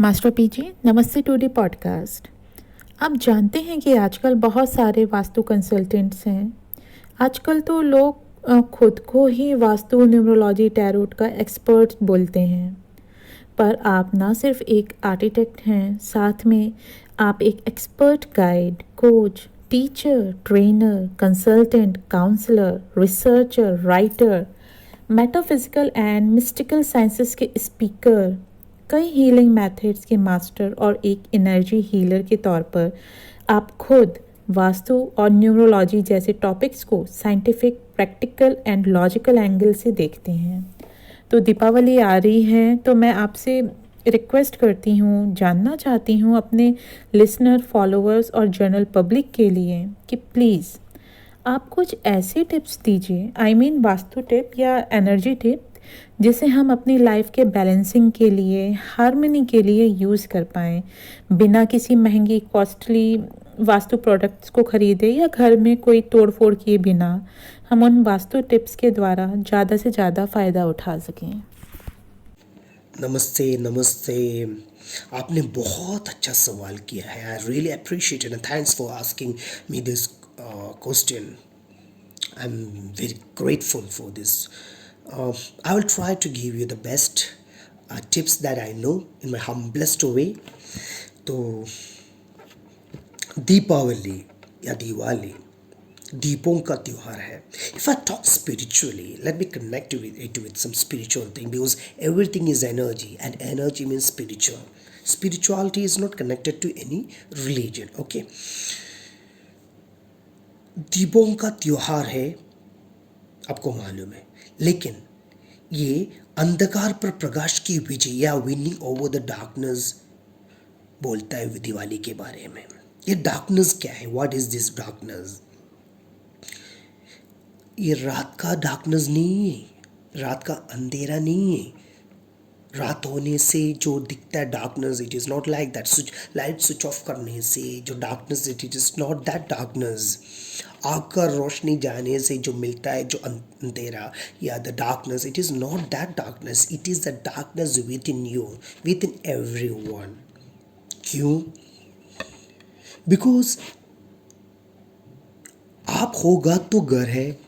Master PG नमस्ते to D podcast. आप जानते हैं कि आजकल बहुत सारे वास्तु कंसल्टेंट्स हैं। आजकल तो लोग खुद को ही वास्तु न्यूमरोलॉजी टैरोट का एक्सपर्ट बोलते हैं, पर आप ना सिर्फ एक आर्किटेक्ट हैं, साथ में आप एक expert guide, coach, teacher, trainer, consultant, counsellor, researcher, writer, metaphysical and mystical sciences के स्पीकर, कई हीलिंग मेथड्स के मास्टर और एक एनर्जी हीलर के तौर पर आप खुद वास्तु और न्यूमरोलॉजी जैसे टॉपिक्स को scientific, practical and logical angle से देखते हैं। तो दीपावली आ रही है, तो मैं आपसे रिक्वेस्ट करती हूँ, जानना चाहती हूँ अपने लिसनर, फॉलोअर्स और जनरल पब्लिक के लिए कि प्लीज़ आप कुछ ऐसे टिप्स दीजिए, वास्तु टिप या एनर्जी टिप, जिसे हम अपनी लाइफ के बैलेंसिंग के लिए, हार्मनी के लिए यूज़ कर पाएँ, बिना किसी महंगी कॉस्टली वास्तु प्रोडक्ट्स को खरीदे या घर में कोई तोड़ फोड़ किए बिना हम उन वास्तु टिप्स के द्वारा ज़्यादा से ज़्यादा फ़ायदा उठा सकें। नमस्ते नमस्ते। आपने बहुत अच्छा सवाल किया है। I really appreciate and thanks for asking me this question. I am very grateful for this. I will try to give you the best tips that I know in my humblest way. तो दीपावली या दिवाली दीपों का त्योहार है. If I talk spiritually, let me connect it with some spiritual thing, because everything is energy and energy means spiritual. Spirituality is not connected to any religion. Okay. दीपों का त्योहार है, आपको मालूम है, लेकिन ये अंधकार पर प्रकाश की विजय या विनिंग ओवर द डार्कनेस बोलता है दिवाली के बारे में. ये डार्कनेस क्या है? What is this darkness? ये रात का डार्कनेस नहीं है, रात का अंधेरा नहीं है. रात होने से जो दिखता है darkness, it is not like that. Light switch off करने से जो darkness, it is not that darkness. आग का रोशनी जाने से जो मिलता है जो अंधेरा या the darkness, it is not that darkness. It is the darkness with in you, with in every one. क्यों? बिकॉज आप होगा तो घर है,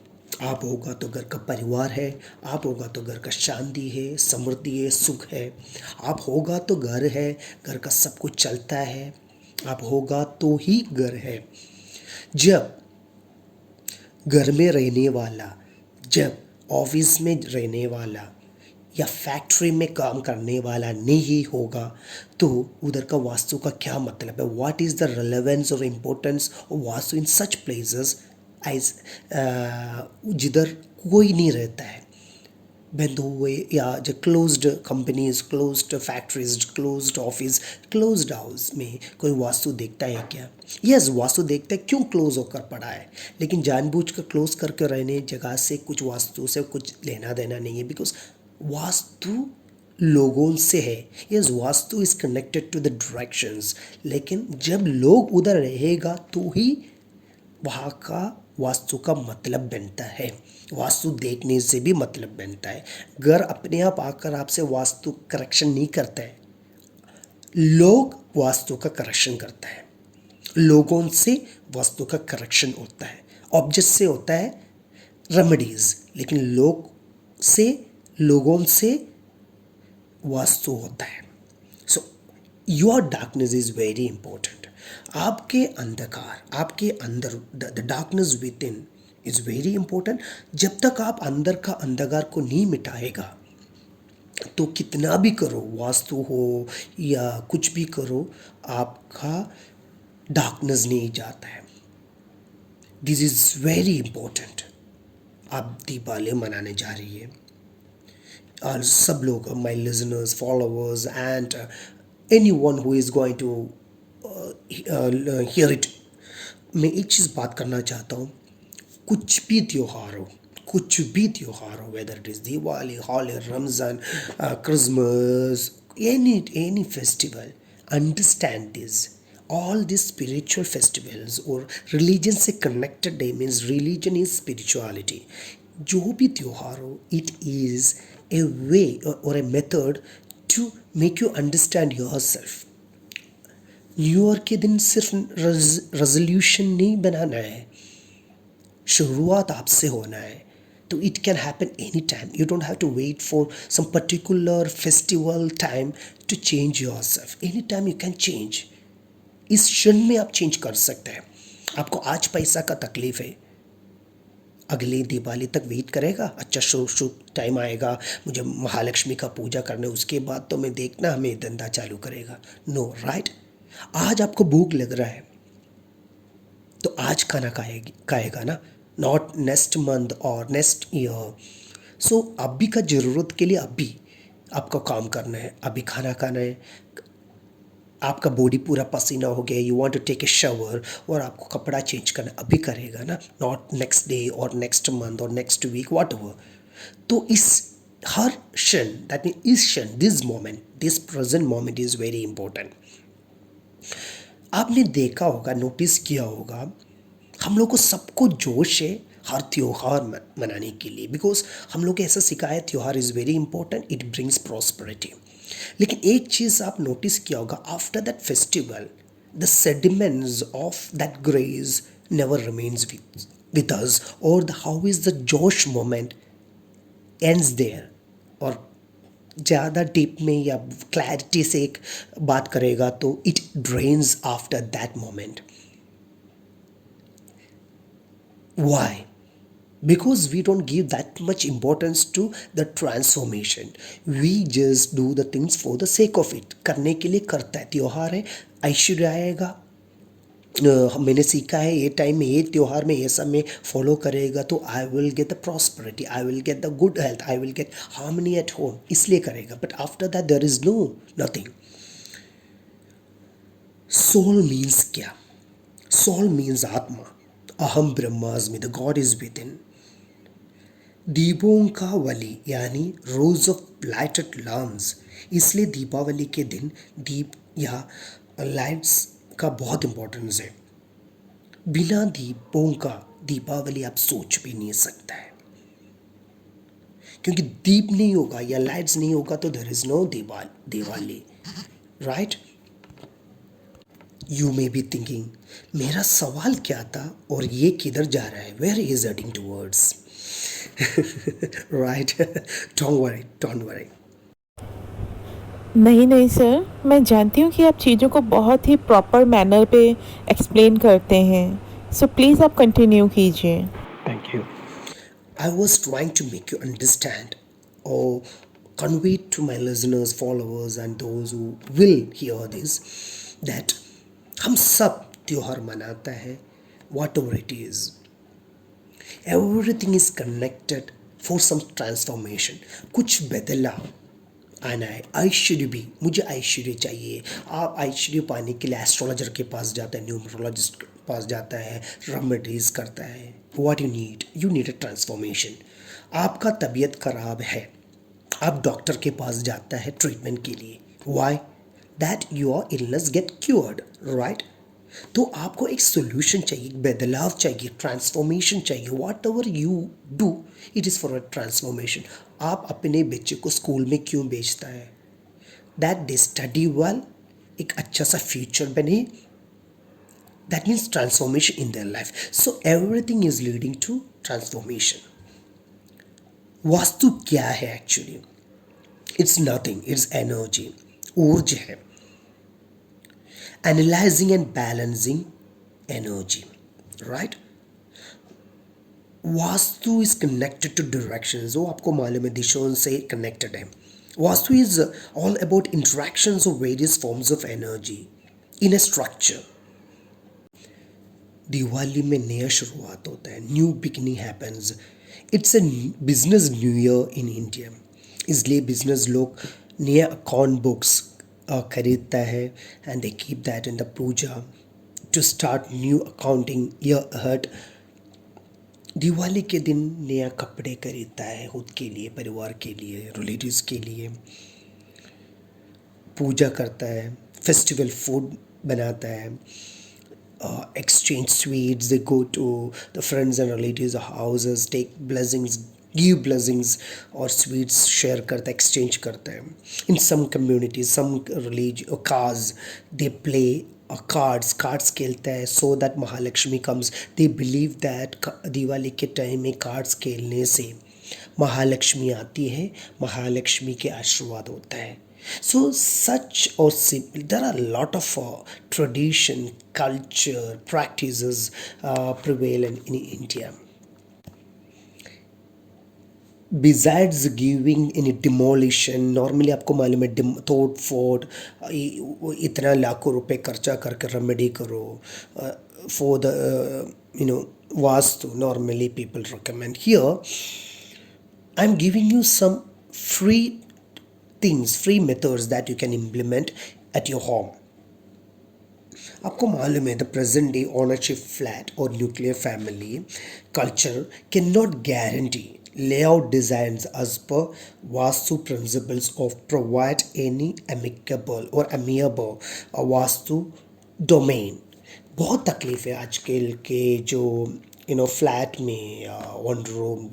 आप होगा तो घर का परिवार है, आप होगा तो घर का शांति है, समृद्धि है, सुख है. आप होगा तो घर है, घर का सब कुछ चलता है. आप होगा तो ही घर है. जब घर में रहने वाला, जब ऑफिस में रहने वाला या फैक्ट्री में काम करने वाला नहीं होगा, तो उधर का वास्तु का क्या मतलब है? व्हाट इज़ द रेलेवेंस और importance of vastu in such places as जिधर कोई नहीं रहता है, बंद हुए या जो closed companies, closed factories, closed office, closed house में कोई वास्तु देखता है क्या? यस, वास्तु देखता है. क्यों क्लोज होकर पड़ा है? लेकिन जानबूझ कर क्लोज करके रहने जगह से कुछ वास्तु से कुछ लेना देना नहीं है. बिकॉज वास्तु लोगों से है. Yes, vastu is connected to the directions. लेकिन जब लोग उधर रहेगा तो ही वहाँ का वास्तु का मतलब बनता है. वास्तु देखने से भी मतलब बनता है. घर अपने आप आकर आपसे वास्तु करेक्शन नहीं करता है, लोग वास्तु का करेक्शन करता है. लोगों से वास्तु का करेक्शन होता है, ऑब्जेक्ट से होता है रेमेडीज, लेकिन लोगों से वास्तु होता है. So your darkness is very important. आपके अंधकार, आपके अंदर the darkness with in is very important. जब तक आप अंदर का अंधकार को नहीं मिटाएगा, तो कितना भी करो, वास्तु हो या कुछ भी करो, आपका डार्कनेस नहीं जाता है. This is very important. आप दीपावली मनाने जा रही है, और सब लोग, my listeners, followers and any one who is going to hear it, मैं एक चीज़ बात करना चाहता हूँ. कुछ भी त्योहार हो, whether it is Diwali, Holi, Ramzan, Christmas, any festival, understand this. All these spiritual festivals और religion से connected day means religion is spirituality. जो भी त्योहार हो, it is a way or a method to make you understand yourself. New year के दिन सिर्फ resolution नहीं बनाना है, शुरुआत आपसे होना है। तो it can happen any time, you don't have to wait for some particular festival time to change yourself. Any time you can change, इस क्षण में आप चेंज कर सकते हैं। आपको आज पैसा का तकलीफ है, अगले दिवाली तक वेट करेगा, अच्छा शुभ टाइम आएगा, मुझे महालक्ष्मी का पूजा करने, उसके बाद तो मैं देखना हमें धंधा चालू करेगा। No, right. आज आपको भूख लग रहा है तो आज खाना खाएगा ना, नॉट नेक्स्ट मंथ और नेक्स्ट ईयर। सो अभी का ज़रूरत के लिए अभी आपको काम करना है, अभी खाना खाना है। आपका बॉडी पूरा पसीना हो गया, you want to take a shower और आपको कपड़ा चेंज करना, अभी करेगा ना, नॉट नेक्स्ट डे और नेक्स्ट मंथ और नेक्स्ट वीक, वॉट एवर। तो इस हर क्षण, दैट मीन इस क्षण, this moment, this present moment is very important. आपने देखा होगा, नोटिस किया होगा, हम लोग को सबको जोश है हर त्योहार मनाने के लिए, बिकॉज हम लोग को ऐसा सिखाया त्योहार is very important, it brings prosperity. लेकिन एक चीज़ आप नोटिस किया होगा, after that festival the sediments of that grace never remains with us, और हाउ इज़ द जोश मोमेंट एंड्स देयर। और ज़्यादा डीप में या क्लैरिटी से एक बात करेगा तो it drains after that moment. Why? Because we don't give that much importance to the transformation. We just do the things for the sake of it. करने के लिए करता है। त्योहार है, ऐश्वर्य आएगा, मैंने सीखा है ये टाइम में, ये त्योहार में ये सब में फॉलो करेगा तो I will get the prosperity, I will get the good health, I will get harmony at home, इसलिए करेगा। But after that there is no nothing. Soul means क्या? सोल मीन्स आत्मा। अहम ब्रह्मास्मि, the God is within. दीपों का वली यानी रोज of lighted lamps, इसलिए दीपावली के दिन दीप या लाइट्स का बहुत इंपॉर्टेंस है। बिना दीपों का दीपावली आप सोच भी नहीं सकता है, क्योंकि दीप नहीं होगा या लाइट्स नहीं होगा तो there is no Diwali, right. You may be thinking मेरा सवाल क्या था और ये किधर जा रहा है, where is heading towards, right. Don't worry. नहीं सर, मैं जानती हूँ कि आप चीज़ों को बहुत ही प्रॉपर मैनर पे एक्सप्लेन करते हैं, सो प्लीज़ आप कंटिन्यू कीजिए। Thank you. I was trying to make you understand or convey to my listeners, followers, and those who will hear this that हम सब त्योहार मनाता है, whatever it is. Everything is connected for some transformation. कुछ बदलाव आना है। ऐश्वर्य भी, मुझे ऐश्वर्य चाहिए। आप ऐश्वर्य पाने के लिए एस्ट्रोलॉजर के पास जाता है, न्यूमरोलॉजिस्ट के पास जाता है, रेमेडीज करता है। What you need a transformation. आपका तबीयत खराब है, आप डॉक्टर के पास जाता है ट्रीटमेंट के लिए। Why? That your illness get cured, right. तो आपको एक सोल्यूशन चाहिए, एक बदलाव चाहिए, ट्रांसफॉर्मेशन चाहिए। What ever you do it is for a transformation. आप अपने बच्चे को स्कूल में क्यों भेजता है? दैट दे स्टडी वेल, एक अच्छा सा फ्यूचर बने। That means transformation in their life. So everything is leading to transformation. Vastu क्या है actually? It's nothing, it's energy, ऊर्जा है। Analyzing and balancing energy, right? Vastu is connected to directions, वो आपको मालूम है दिशाओं से connected है। Vastu is all about interactions of various forms of energy in a structure. Diwali में नया शुरुआत होता है, new beginning happens. It's a business new year in India, इसलिए बिजनेस लोग नया अकाउंट बुक्स खरीदता है and they keep that in the puja to start new accounting year ahead. Diwali के दिन नया कपड़े खरीदता है खुद के लिए, परिवार के लिए, रिलेटिव्स के लिए, पूजा करता है, फेस्टिवल फूड बनाता है, exchange sweets, they go to the friends and relatives houses, take blessings, give blessings और स्वीट्स शेयर करते हैं, एक्सचेंज करते हैं. In some communities, some religious cause, they play cards खेलते हैं so that Mahalakshmi comes. They believe that Diwali के time में cards खेलने से महालक्ष्मी आती है, महालक्ष्मी के आशीर्वाद होता है. So such or there are a lot of tradition, culture, practices prevail in India. Besides giving any demolition, normally आपको मालूम है तोड़ फोड़ इतना लाखों रुपए खर्चा करके रेमेडी करो for the vastu. Normally people recommend. Here I'm giving you some free things, free methods that you can implement at your home. आपको मालूम है the present day ownership flat और nuclear family culture can not guarantee layout designs as per vastu principles of provide any amicable or amiable vastu domain. बहुत तकलीफ है आजकल के जो फ्लैट में 1 room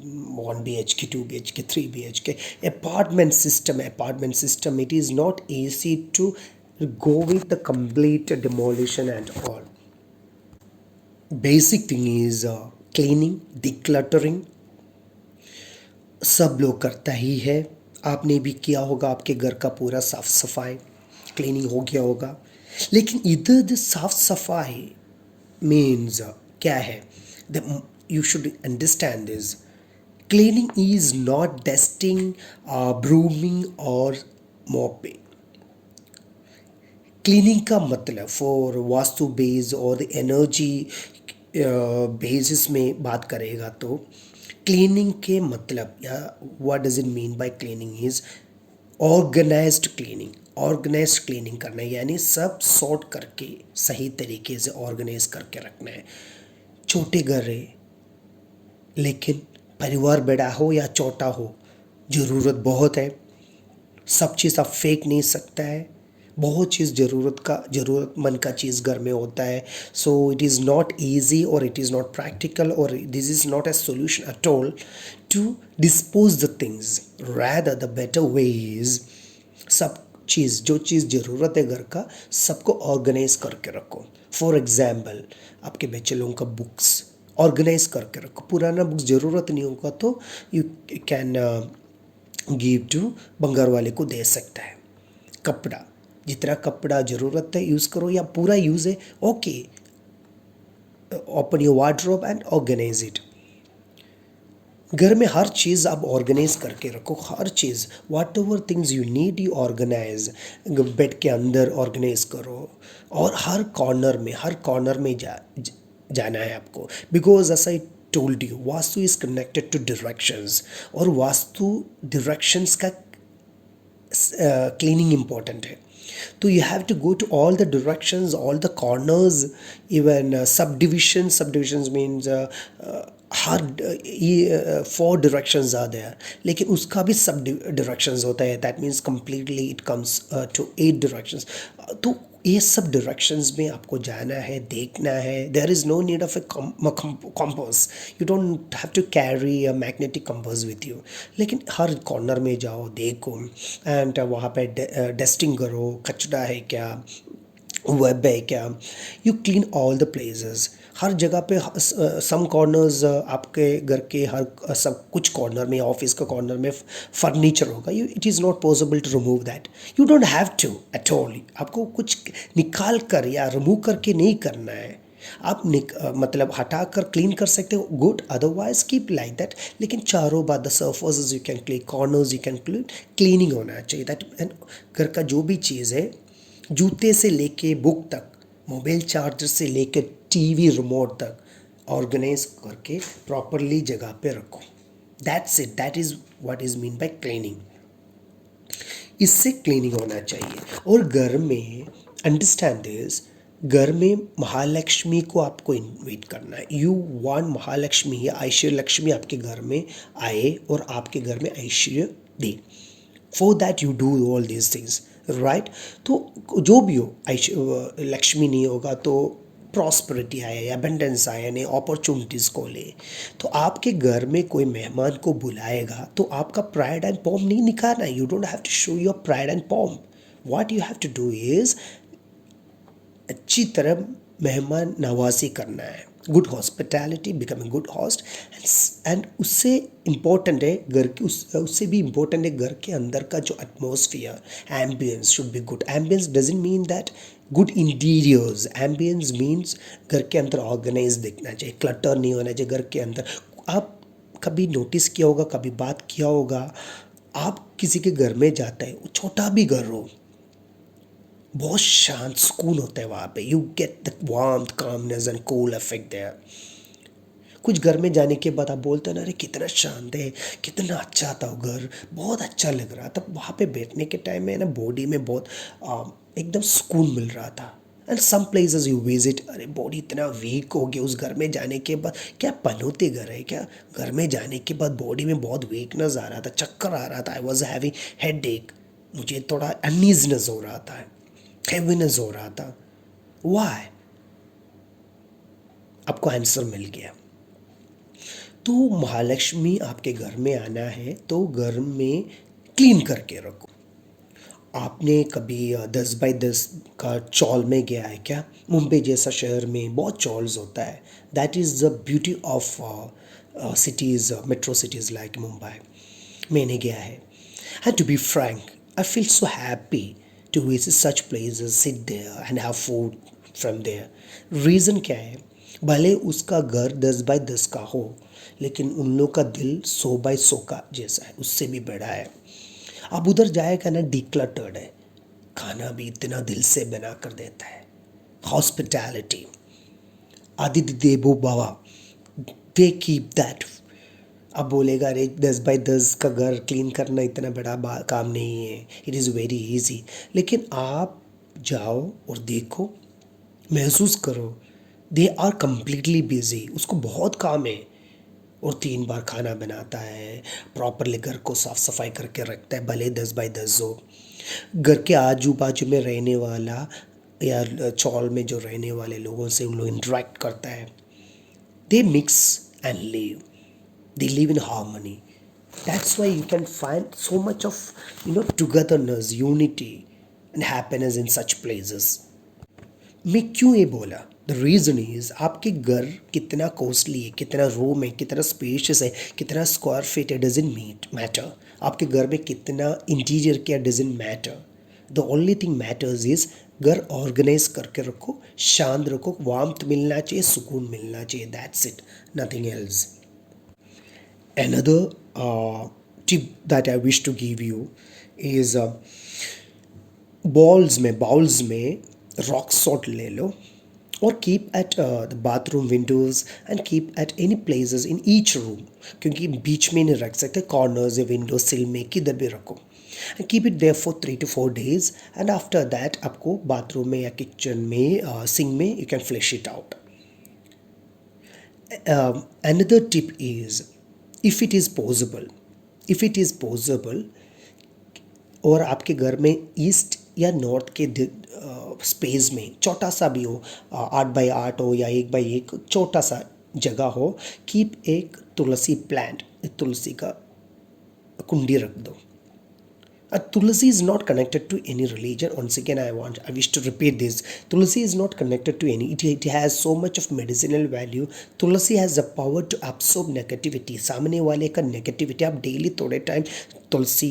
1 BHK 2 BHK 3 BHK apartment system. It is not easy to go with the complete demolition and all. Basic thing is cleaning, decluttering. सब लोग करता ही है, आपने भी किया होगा, आपके घर का पूरा साफ सफाई क्लीनिंग हो गया होगा. लेकिन इधर साफ सफाई मीन्स क्या है, you should understand this. Cleaning is not dusting, brooming or mopping. Cleaning का मतलब फॉर वास्तु बेस और एनर्जी बेसिस में बात करेगा तो क्लीनिंग के मतलब या what does it mean by cleaning is organised cleaning करना है, यानी सब सॉर्ट करके सही तरीके से ऑर्गेनाइज करके रखना है. छोटे घर है लेकिन परिवार बड़ा हो या छोटा हो, ज़रूरत बहुत है, सब चीज़ आप फेंक नहीं सकता है, बहुत चीज़ ज़रूरतमंद का चीज़ घर में होता है. So it is not easy और इट इज़ नॉट प्रैक्टिकल और this is not a solution at all to dispose the things. Rather the better way is सब चीज़ जो चीज़ ज़रूरत है घर का सबको ऑर्गेनाइज करके रखो. फॉर एग्जाम्पल आपके बच्चे लोगों का बुक्स ऑर्गेनाइज करके रखो. पुराना बुक्स ज़रूरत नहीं होगा तो यू कैन गिव टू बंगार वाले को दे सकता है. कपड़ा, जितना कपड़ा ज़रूरत है यूज़ करो या पूरा यूज़ है okay, open your wardrobe and organise it. घर में हर चीज़ आप ऑर्गेनाइज करके रखो, हर चीज़ whatever things you need you organise. Bed के अंदर ऑर्गेनाइज करो और हर कॉर्नर में जाना है आपको. बिकॉज ऐसा I told you Vastu is connected to directions और वास्तु डायरेक्शंस का क्लीनिंग इम्पॉर्टेंट है. तो you have to go to all the directions, all the corners, even subdivisions means her 4 directions are there, लेकिन उसका भी सब directions होता है. that means completely it comes to 8 directions. तो ये सब directions में आपको जाना है, देखना है. there is no need of a compass. you don't have to carry a magnetic compass with you. लेकिन हर कॉर्नर में जाओ, देखो एंड वहाँ पे डस्टिंग करो, कचरा है क्या, वेब है क्या, you clean all the places. हर जगह पे सम कॉर्नर्स आपके घर के हर सब कुछ कॉर्नर में, ऑफिस का कॉर्नर में फर्नीचर होगा, it is not possible to remove that. You don't have to at all. आपको कुछ निकाल कर या रिमूव करके नहीं करना है. आप मतलब हटा कर क्लीन कर सकते हो, good, otherwise keep like that. लेकिन चारों बार the surfaces you can clean, corners you can clean, cleaning होना चाहिए. दैट एंड घर का जो भी चीज़ है, जूते से लेके बुक तक, मोबाइल चार्जर से लेके टीवी रिमोट तक ऑर्गेनाइज करके प्रॉपरली जगह पे रखो. That's it, that is what is mean by cleaning. इससे क्लीनिंग होना चाहिए. और घर में अंडरस्टैंड दिस, घर में महालक्ष्मी को आपको इन्वाइट करना है. यू वांट महालक्ष्मी या ऐश्वर्य लक्ष्मी आपके घर में आए और आपके घर में ऐश्वर्य दे. For that you do all these things, right. तो जो भी हो, लक्ष्मी नहीं होगा तो प्रॉस्पेरिटी आए, एबंडेंस आए, नए अपॉर्चुनिटीज़ को ले। तो आपके घर में कोई मेहमान को बुलाएगा तो आपका प्राइड एंड पॉम नहीं निकालना है। You don't have to show your pride and pomp. What you have to do is अच्छी तरह मेहमान नवाजी करना है, good hospitality, become a good host. And उससे इम्पोर्टेंट है घर की, उससे भी इम्पोर्टेंट है घर के अंदर का जो atmosphere, ambience should be good. Ambience doesn't mean that good interiors, ambience means घर के अंदर ऑर्गेनाइज दिखना चाहिए, क्लटर नहीं होना चाहिए घर के अंदर। आप कभी नोटिस किया होगा, कभी बात किया होगा, आप किसी के घर में जाते हैं, छोटा भी घर हो, बहुत शांत सुकून होता है वहाँ पे। You get the warmth, calmness and cool effect there. कुछ घर में जाने के बाद आप बोलते हैं ना, अरे कितना शांत है, कितना अच्छा था वो घर, बहुत अच्छा लग रहा था। वहाँ पे बैठने के टाइम में ना बॉडी में बहुत एकदम सुकून मिल रहा था। And some places you visit, अरे बॉडी इतना वीक हो गया उस घर में जाने के बाद। क्या पनौती घर है क्या? घर में जाने के बाद बॉडी में बहुत वीकनेस आ रहा था, चक्कर आ रहा था, आई वॉज हैविंग हेड एक, मुझे थोड़ा अनईजनेस हो रहा था, हैवीनेस हो रहा था। वाई? आपको आंसर मिल गया। तो महालक्ष्मी आपके घर में आना है तो घर में क्लीन करके रखो। आपने कभी 10 बाय 10 का चॉल में गया है क्या? मुंबई जैसा शहर में बहुत चॉल्स होता है। That is the beauty of cities, metro cities like Mumbai. मैंने गया है। And to be frank, I feel so happy to visit such places, sit there and have food from there. Reason क्या है? भले उसका घर 10 बाय 10 का हो, लेकिन उन लोग का दिल 100 बाय 100 का जैसा है, उससे भी बड़ा है। अब उधर जाएगा ना, डिक्लटर्ड है, खाना भी इतना दिल से बना कर देता है। हॉस्पिटैलिटी, आदित्य देवो भव, दे कीप दैट। अब बोलेगा अरे 10 बाय 10 का घर क्लीन करना इतना बड़ा काम नहीं है, इट इज़ वेरी इजी। लेकिन आप जाओ और देखो, महसूस करो, दे आर कम्प्लीटली बिजी, उसको बहुत काम है और 3 बार खाना बनाता है, प्रॉपरली घर को साफ सफाई करके रखता है, भले 10 बाय 10 हो। घर के आजू बाजू में रहने वाला या चौल में जो रहने वाले लोगों से उन लोग इंटरेक्ट करता है। They mix and live, they live in harmony. That's why you can find so much of togetherness, unity and happiness in such places. मैं क्यों ये बोला? द रीज़न इज़ आपके घर कितना कॉस्टली है, कितना रूम है, कितना स्पेशियस है, कितना स्क्वायर फीट है, डजेंट मैटर। आपके घर में कितना इंटीरियर क्या, doesn't matter. The only thing matters is घर ऑर्गेनाइज करके रखो, शांत रखो, वार्मथ मिलना चाहिए, सुकून मिलना चाहिए, that's it, nothing else. Another tip that I wish to give you is bowls में रॉक सॉल्ट ले लो और keep at the bathroom Windows and keep at any places in each room, क्योंकि बीच में नहीं रख सकते, कॉर्नर्स या विंडो सिल में किधर भी रखो। And keep it there for 3 to 4 days and after that आपको बाथरूम में या किचन में सिंक में you can flush it out. Another tip is, if it is possible और आपके घर में ईस्ट या नॉर्थ के स्पेस में छोटा सा भी हो, 8 बाय 8 हो या 1 बाय 1 छोटा सा जगह हो, कीप एक तुलसी प्लांट, तुलसी का कुंडी रख दो। Tulsi is not connected to any religion. Once again, I wish to repeat this. Tulsi is not connected to any. It has so much of medicinal value. Tulsi has the power to absorb negativity. सामने वाले का negativity, आप daily थोड़े time तुलसी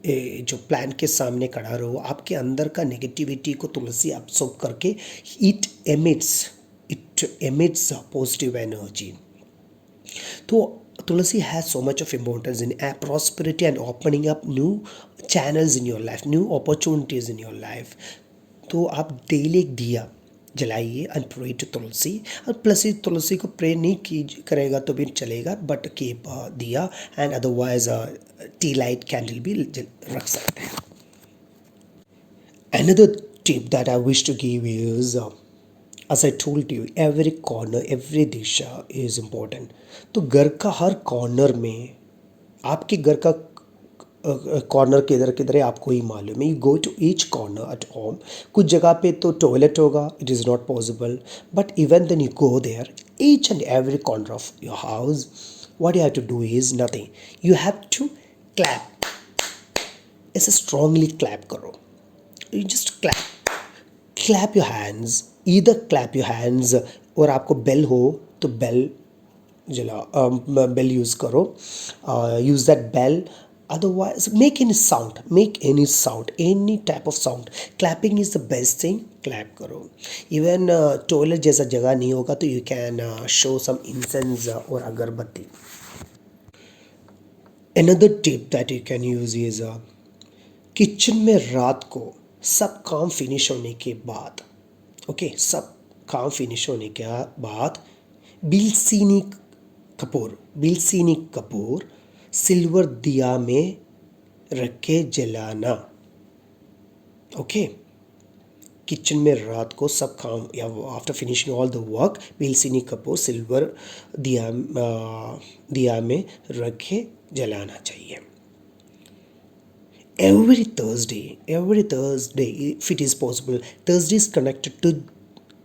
जो plant के सामने खड़ा रहो, आपके अंदर का नेगेटिविटी को तुलसी absorb करके it emits positive energy. तो Tulsi has so much of importance in prosperity and opening up new channels in your life, new opportunities in your life. तो आप डेली एक दिया जलाइए एंड प्रे टू तुलसी। और plus तुलसी को pray नहीं करेगा तो भी चलेगा, बट कीप दिया and otherwise T light candle भी रख सकते हैं। Another tip that I wish to give is, as I told you, every corner, every Disha is important. तो घर का हर कॉर्नर में, आपके घर का कॉर्नर किधर किधर है आपको ही मालूम है. You go to each corner at home. कुछ जगह पे तो टॉयलेट होगा, it is not possible, but even then you go there, each and every corner of your house, what you have to do is nothing. You have to clap. ऐसे strongly clap करो. You just clap. Clap your hands. Either clap your hands, और आपको bell हो तो bell bell use करो. Use that bell. Otherwise, make any sound. Make any sound. Any type of sound. Clapping is the best thing. Clap करो. Even toilet जैसा जगह नहीं होगा तो you can show some incense और अगरबत्ती. Another tip that you can use is kitchen में रात को सब काम फिनिश होने के बाद, ओके, सब काम फिनिश होने के बाद बिलसीनी कपूर सिल्वर दिया में रख के जलाना. ओके, किचन में रात को सब काम या after finishing all the work, बिलसीनी कपूर सिल्वर दिया में रख के जलाना चाहिए. Every Thursday, if it is possible. Thursday is connected to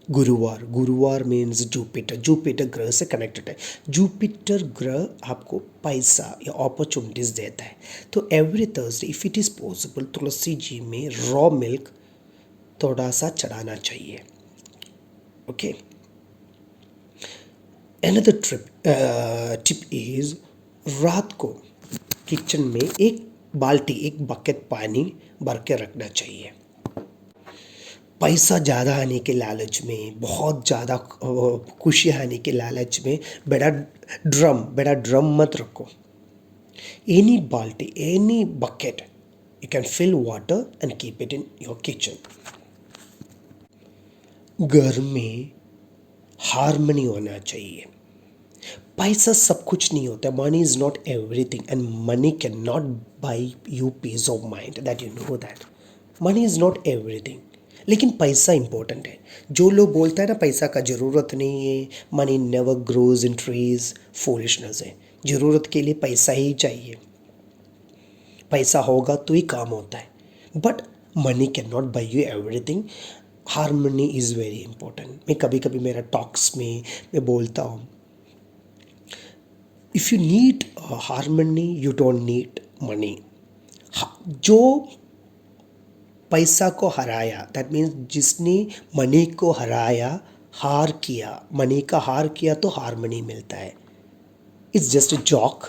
गुरुवार. गुरुवार मीन्स जुपिटर ग्रह से कनेक्टेड है. जुपिटर ग्रह आपको पैसा या अपॉर्चुनिटीज देता है. तो every Thursday if it is possible तुलसी जी में रॉ मिल्क थोड़ा सा चढ़ाना चाहिए. ओके. अनदर टिप इज रात को किचन में एक बकेट पानी भर के रखना चाहिए. पैसा ज़्यादा आने के लालच में, बहुत ज़्यादा खुशी आने के लालच में बड़ा ड्रम मत रखो. एनी बाल्टी, any bucket you can fill water and keep it in your kitchen. घर में हार्मनी होना चाहिए. पैसा सब कुछ नहीं होता. Money is not everything and money can not buy you peace of mind. That you know that. Money is not everything. लेकिन पैसा इंपॉर्टेंट है. जो लोग बोलता है ना पैसा का ज़रूरत नहीं है, money never grows in trees, foolishness है. ज़रूरत के लिए पैसा ही चाहिए. पैसा होगा तो ही काम होता है. But money can not buy you everything. Harmony is very important. मैं कभी कभी मेरा टॉक्स में मैं बोलता हूँ, if you need harmony you don't need money. जो पैसा को हराया, दैट मीन्स जिसने मनी को हराया, मनी का हार किया तो हार्मनी मिलता है. It's just a joke.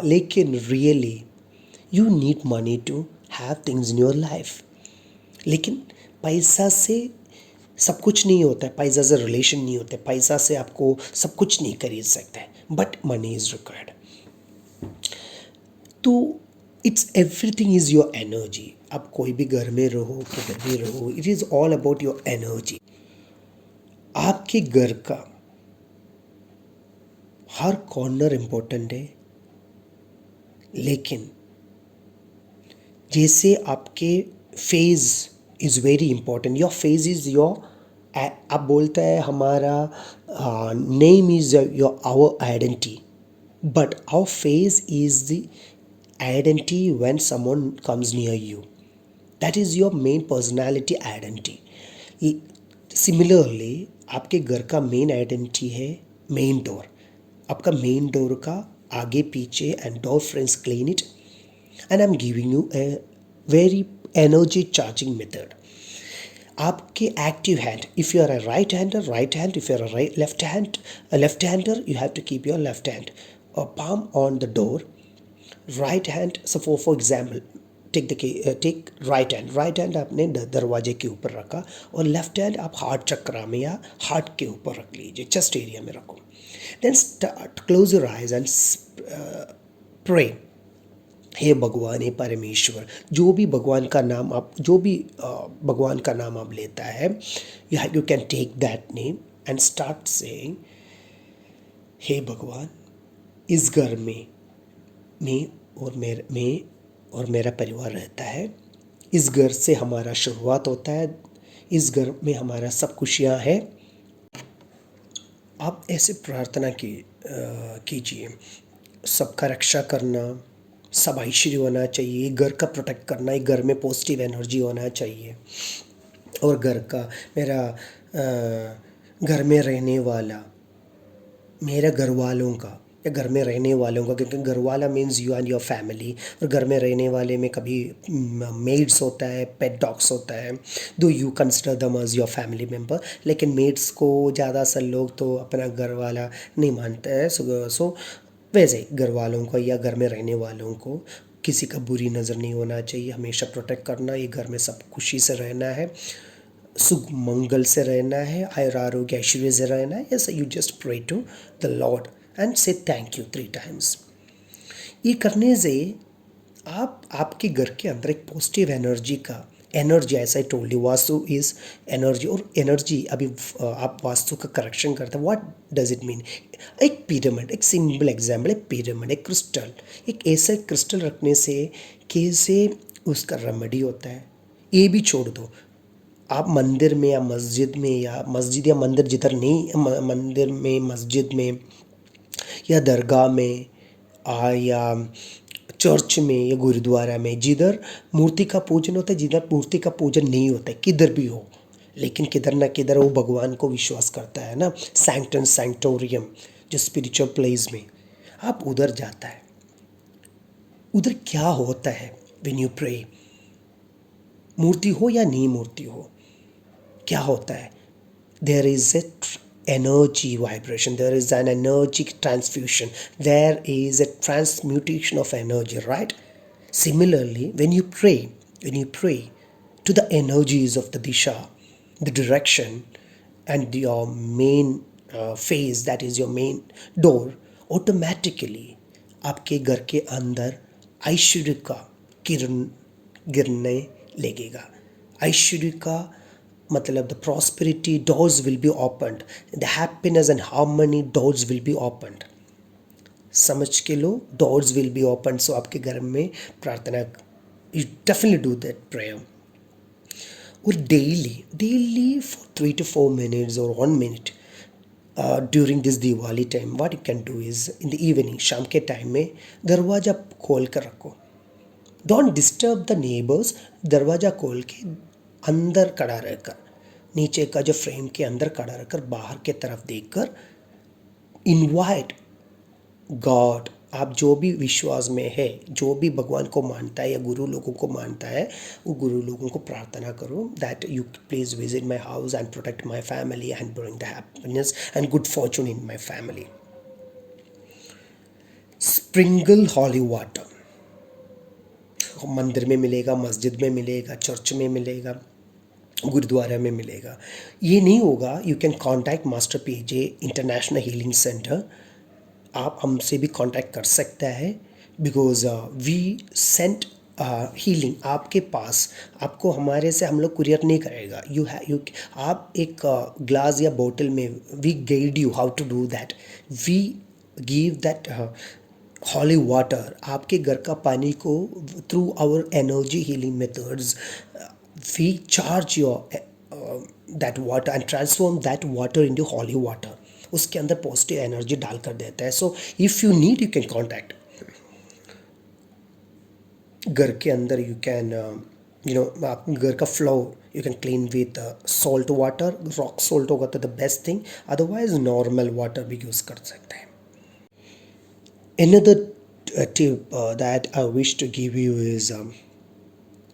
लेकिन really you need money to have things in your life. लेकिन पैसा से सब कुछ नहीं होता है. पैसा से रिलेशन नहीं होता है. पैसा से आपको सब कुछ नहीं खरीद सकता है. But money is required. तो it's everything is your energy. आप कोई भी घर में रहो, किधर भी रहो, it is all about your energy. आपके घर का हर कॉर्नर इम्पोर्टेंट है. लेकिन जैसे आपके face is very important. Your face is your, आप बोलते हैं हमारा name is your our identity. But our face is the identity when someone comes near you. That is your main personality identity. Similarly, आपके घर का main identity है main door. आपका main door का आगे पीछे and door frames clean it. And I am giving you a very energy charging method. आपके active hand, if you are a right hander, right hand. If you are a left hander, you have to keep your left hand palm on the door. Right hand, so for example, take right hand आपने दरवाजे के ऊपर रखा और left hand आप heart चक्रा में या heart के ऊपर रख लीजिए, चेस्ट एरिया में रखो. Then start, close your eyes and pray. हे भगवान, हे परमेश्वर, जो भी भगवान का नाम आप लेता है, you can take that name and start saying, हे भगवान, इस घर में और मेरा परिवार रहता है. इस घर से हमारा शुरुआत होता है. इस घर में हमारा सब खुशियाँ हैं. आप ऐसे प्रार्थना कीजिए. सबका रक्षा करना, सब ऐश्वर्य होना चाहिए, घर का प्रोटेक्ट करना है, घर में पॉजिटिव एनर्जी होना चाहिए। और घर का मेरा घर में रहने वाला, मेरे घर वालों का या घर में रहने वालों का, क्योंकि घर वाला means you and your family. और घर में रहने वाले में कभी मेड्स होता है, पेट डॉग्स होता है, though you consider them as your family member, लेकिन मेड्स को ज़्यादा सर लोग तो अपना घर वाला नहीं मानते हैं। सो वैसे घर वालों को या घर में रहने वालों को किसी का बुरी नज़र नहीं होना चाहिए, हमेशा प्रोटेक्ट करना, ये घर में सब खुशी से रहना है, सुख मंगल से रहना है, आयुर आरोग्य ऐश्वर्य से रहना है। Yes, you just pray to the lord and say thank you 3 times. ये करने से आप आपके घर के अंदर एक पॉजिटिव एनर्जी का एनर्जी, ऐसा he told you, vastu is energy. और एनर्जी अभी आप वास्तु का करेक्शन करते हैं, व्हाट डज इट मीन? एक पिरामिड, एक सिंपल एग्जाम्पल, एक पिरामिड, एक क्रिस्टल, एक ऐसा क्रिस्टल रखने से कैसे उसका रेमेडी होता है, ये भी छोड़ दो। आप मंदिर में या मस्जिद या मंदिर जिधर नहीं, मंदिर में, मस्जिद में या दरगाह में या चर्च में या गुरुद्वारा में, जिधर मूर्ति का पूजन होता है, जिधर मूर्ति का पूजन नहीं होता है, किधर भी हो, लेकिन किधर ना किधर वो भगवान को विश्वास करता है ना, सैंक्टम सैंक्टोरियम जो स्पिरिचुअल प्लेस में, आप उधर जाता है। उधर क्या होता है व्हेन यू प्रे? मूर्ति हो या नहीं मूर्ति हो, क्या होता है? There is a energy vibration, there is an energy transfusion, there is a transmutation of energy, right? Similarly, when you pray to the energies of the disha, the direction, and your main phase, that is your main door, automatically आपके घर के अंदर ऐश्वर्य का किरण गिरने लगेगा। ऐश्वर्य का मतलब the prosperity doors will be opened, the happiness and harmony doors will be opened। समझ के लो, doors will be opened। सो आपके घर में प्रार्थना, you definitely do that prayer। और daily for 3 to 4 minutes or 1 minute during this Diwali time, what you can do is in the evening, शाम के time में दरवाज़ा खोल कर रखो, डोंट डिस्टर्ब द नेबर्स। दरवाज़ा खोल के अंदर खड़ा रहकर, नीचे का जो फ्रेम के अंदर खड़ा रहकर, बाहर के तरफ देखकर इनवाइट गॉड। आप जो भी विश्वास में है, जो भी भगवान को मानता है या गुरु लोगों को मानता है, वो गुरु लोगों को प्रार्थना करो that you please visit my house and protect my family and bring the happiness and good fortune in my family. Sprinkle holy water मंदिर में मिलेगा, मस्जिद में मिलेगा, चर्च में मिलेगा, गुरुद्वारा में मिलेगा। ये नहीं होगा, you can contact master PJ international healing centre. आप हमसे भी कांटेक्ट कर सकता है, बिकॉज वी सेंट हीलिंग आपके पास। आपको हमारे से हम लोग कुरियर नहीं करेगा। यू आप एक ग्लास या बोतल में, we guide you how to do that. We give that holy water, आपके घर का पानी को through our energy healing methods we charge your that water and transform that water into holy water. उसके अंदर पॉजिटिव एनर्जी डालकर देता है। So if you need, you can contact. घर के अंदर यू कैन आप घर का floor you can clean with salt water. Rock salt होगा तो the best thing, otherwise normal water भी यूज़ कर सकते हैं। Another tip that I wish to give you is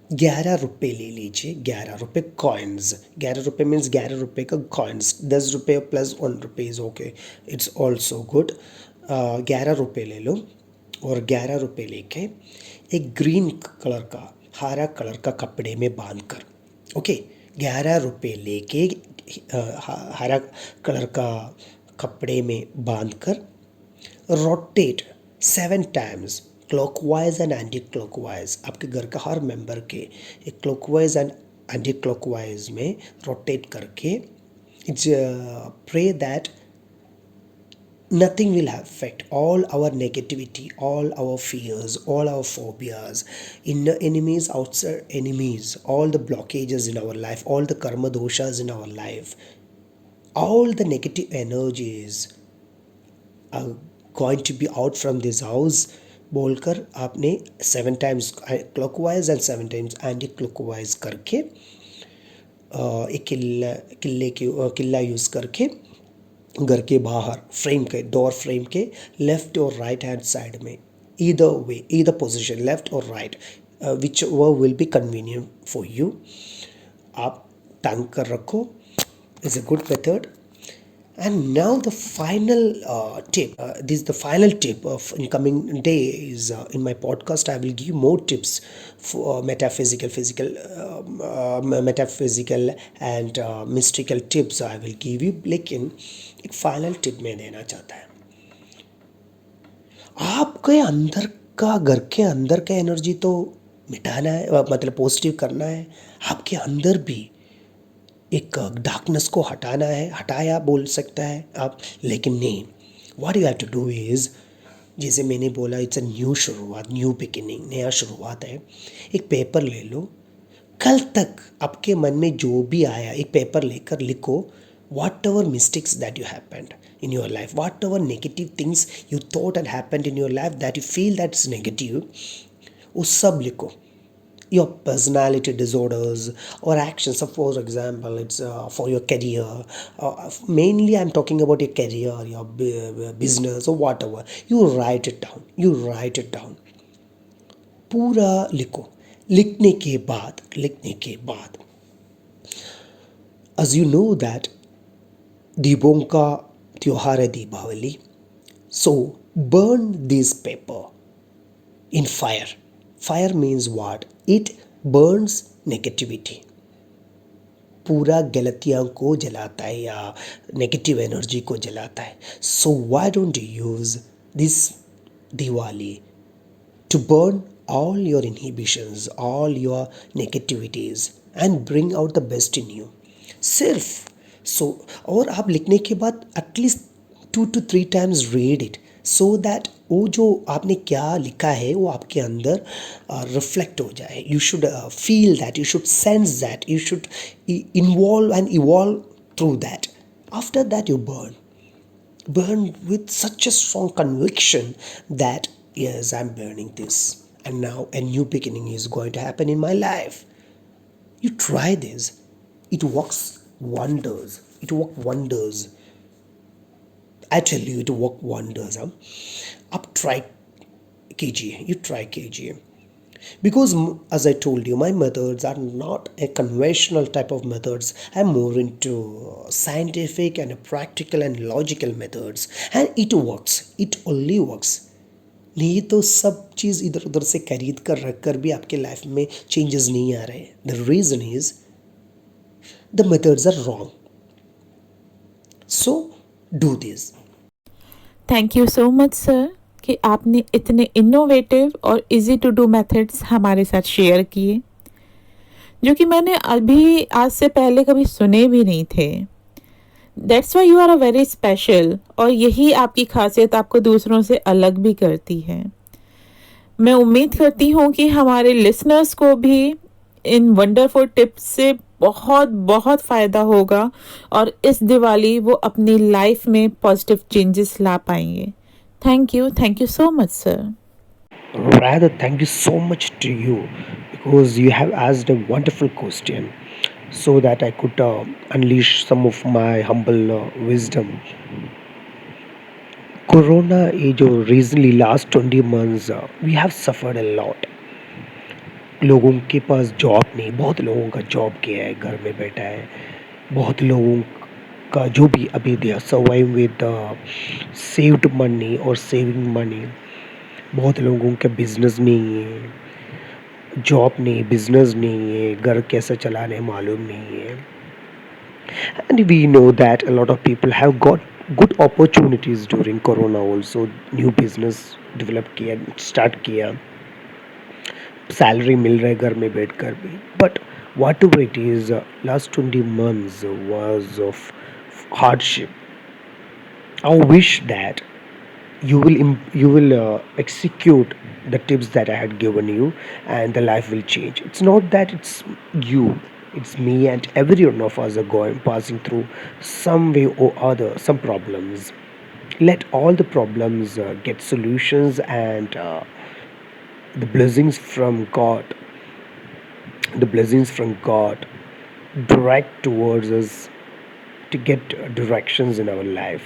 11 रुपये ले लीजिए, 11 रुपये कॉइन्स। 11 रुपये मीन्स 11 रुपये का कॉइन्स, 10 रुपये plus 1 rupees, okay, it's also good. 11 रुपये ले लो और 11 रुपये लेके एक ग्रीन कलर का, हरा कलर का कपड़े में बांध कर, ओके, 11 रुपये लेके हरा कलर का कपड़े में बांध कर rotate 7 times clockwise and anti clockwise. आपके घर का हर मेंबर के एक क्लॉकवाइज एंड एंटी क्लॉकवाइज में रोटेट करके its prey that nothing will affect all our negativity, all our fears, all our phobias, inner enemies, outside enemies, all the blockages in our life, all the karma doshas in our life, all the negative energies are going to be out from this house बोलकर आपने 7 times clockwise and 7 times anti clockwise करके एक किल्ला use करके घर के बाहर frame के डोर फ्रेम के लेफ्ट और राइट हैंड साइड में either way either position left और राइट विच वो will be convenient for you आप टांग कर रखो is a good method. And now the final tip. This is the final tip of in coming days. In my podcast, I will give more tips for metaphysical and mystical tips. I will give you. लेकिन एक final tip मैं देना चाहता है. आपके अंदर का घर के अंदर का एनर्जी तो मिटाना है, मतलब पॉजिटिव करना है. आपके अंदर भी एक डार्कनेस को हटाना है, हटाया बोल सकता है आप, लेकिन नहीं. What you have to do is, जैसे मैंने बोला, इट्स अ न्यू शुरुआत, न्यू बिगिनिंग, नया शुरुआत है. एक पेपर ले लो, कल तक आपके मन में जो भी आया एक पेपर लेकर लिखो. What ever mistakes that you happened in your life, whatever negative things you thought had happened in your life that you feel that's negative, वो सब लिखो. Your personality disorders or actions, for example it's for your career, mainly I'm talking about your career, your business or whatever. You write it down, you write it down, पूरा लिखो. लिखने के बाद as you know that दीपों का त्योहार है Deepawali. So burn this paper in fire. Fire means what? It burns negativity. पूरा गलतियाँ को जलाता है या नेगेटिव एनर्जी को जलाता है. So why don't you use this Diwali to burn all your inhibitions, all your negativities and bring out the best in you. सिर्फ और आप लिखने के बाद at least 2 to 3 times read it, so that वो जो आपने क्या लिखा है वो आपके अंदर रिफ्लेक्ट हो जाए. You should feel that, you should sense that, you should involve and evolve through that. After that you burn with such a strong conviction that yes, I'm burning this and now a new beginning is going to happen in my life. You try this, it works wonders, it work wonders. I tell you, it work wonders. Up try कीजिए, you try कीजिए. Because as I told you, my methods are not a conventional type of methods. I'm more into scientific and practical and logical methods, and it works, it only works. नहीं तो सब चीज़ इधर उधर से खरीद कर रख कर भी आपके लाइफ में चेंजेस नहीं आ रहे. The reason is the methods are wrong. So do this. Thank you so much sir कि आपने इतने इनोवेटिव और इजी टू डू मेथड्स हमारे साथ शेयर किए, जो कि मैंने अभी आज से पहले कभी सुने भी नहीं थे. That's why you are a very special, और यही आपकी खासियत आपको दूसरों से अलग भी करती है. मैं उम्मीद करती हूँ कि हमारे लिसनर्स को भी इन वंडरफुल टिप्स से बहुत बहुत फ़ायदा होगा और इस दिवाली वो अपनी लाइफ में पॉजिटिव चेंजेस ला पाएंगे. Thank you so much sir. Rather, thank you so much to you because you have asked a wonderful question so that I could unleash some of my humble wisdom. Corona ये जो recently last 20 months we have suffered a lot. लोगों के पास job नहीं, बहुत लोगों का job किया है, घर में बैठा है. बहुत लोगों का जो भी अभी दे सर्वाइव विद सेव्ड मनी और सेविंग मनी. बहुत लोगों का बिजनेस नहीं है, जॉब नहीं, बिजनेस नहीं है, घर कैसे चलाने मालूम नहीं है. And we know that a lot of people have got good opportunities during corona also. New business develop किया, स्टार्ट किया, सैलरी मिल रहा है घर में बैठ कर भी. But whatever it is, last 20 months was of hardship. I wish that you will execute the tips that I had given you, and the life will change. It's not that it's you, it's me, and every one of us are passing through some way or other some problems. Let all the problems get solutions, and The blessings from God, the blessings from God direct towards us to get directions in our life.